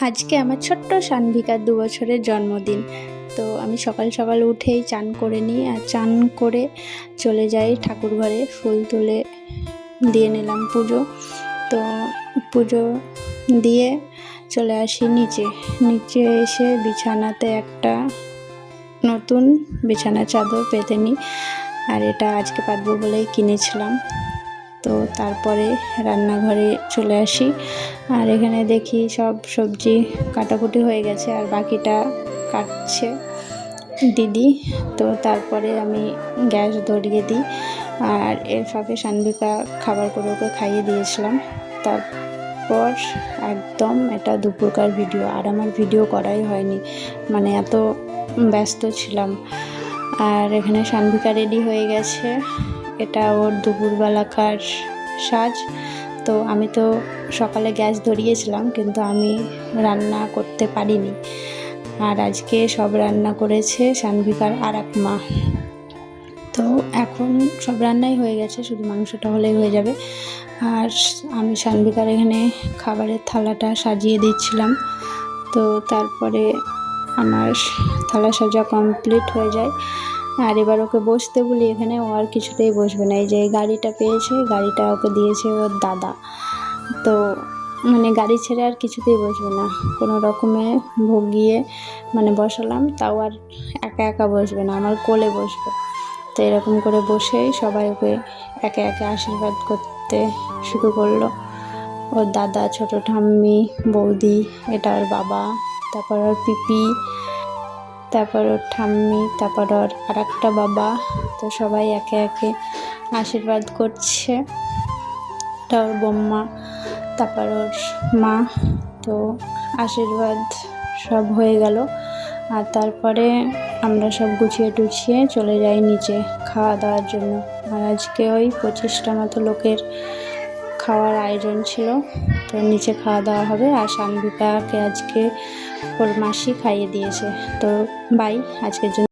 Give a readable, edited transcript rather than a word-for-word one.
আজকে আমার ছোট্ট সানভিকার 2 বছরের জন্মদিন। তো আমি সকাল সকাল উঠেই চান করে নিই, আর চান করে চলে যাই ঠাকুর ঘরে, ফুল তুলে দিয়ে নিলাম পুজো। তো পুজো দিয়ে চলে আসি নিচে এসে বিছানাতে একটা নতুন বিছানা চাদর পেতে নিই, আর এটা আজকে পাতবো বলেই কিনেছিলাম। তো তারপরে রান্নাঘরে চলে আসি, আর এখানে দেখি সব সবজি কাটাকুটি হয়ে গেছে, আর বাকিটা কাটছে দিদি। তো তারপরে আমি গ্যাস ধরিয়ে দিই, আর এর ফাঁকে সানভিকা খাবার করে ওকে খাইয়ে দিয়েছিলাম। তারপর একদম এটা দুপুরকার ভিডিও, আর আমার ভিডিও করাই হয়নি, মানে এত ব্যস্ত ছিলাম। আর এখানে সানভিকা রেডি হয়ে গেছে, এটা ওর দুপুরবেলাকার সাজ। তো আমি তো সকালে গ্যাস ধরিয়েছিলাম, কিন্তু আমি রান্না করতে পারিনি, আর আজকে সব রান্না করেছে সানভিকার আর এক মা। তো এখন সব রান্নাই হয়ে গেছে, শুধু মাংসটা হলেই হয়ে যাবে। আর আমি সানভিকার এখানে খাবারের থালাটা সাজিয়ে দিচ্ছিলাম। তো তারপরে আমার থালা সাজা কমপ্লিট হয়ে যায়, আর এবার ওকে বসতে বলি এখানে, ও আর কিছুতেই বসবে না। এই যে গাড়িটা পেয়েছে, গাড়িটা ওকে দিয়েছে ওর দাদা। তো মানে গাড়ি ছেড়ে আর কিছুতেই বসবে না, কোনো রকমে ভোগিয়ে মানে বসালাম, তাও আর একা একা বসবে না, আমার কোলে বসবে। তো এরকম করে বসেই সবাই ওকে একে একে আশীর্বাদ করতে শুরু করলো। ওর দাদা, ছোটো ঠাম্মি, বৌদি, এটা ওর বাবা, তারপর ওর পিপি, তারপর ওর ঠাম্মি, তারপর ওর আর একটা বাবা। তো সবাই একে একে আশীর্বাদ করছে। এটা ওর বম্মা, তারপর ওর মা। তো আশীর্বাদ সব হয়ে গেল, আর তারপরে আমরা সব গুছিয়ে টুছিয়ে চলে যাই নিচে খাওয়া দাওয়ার জন্য। আর আজকে ওই 25টা মতো লোকের খাওয়ার আয়োজন ছিল, তো নিচে খাওয়া দাওয়া হবে। আর সানভিকাকে আজকে ওর মাসি খাইয়ে দিয়েছে। তো বাই, আজকের জন্য।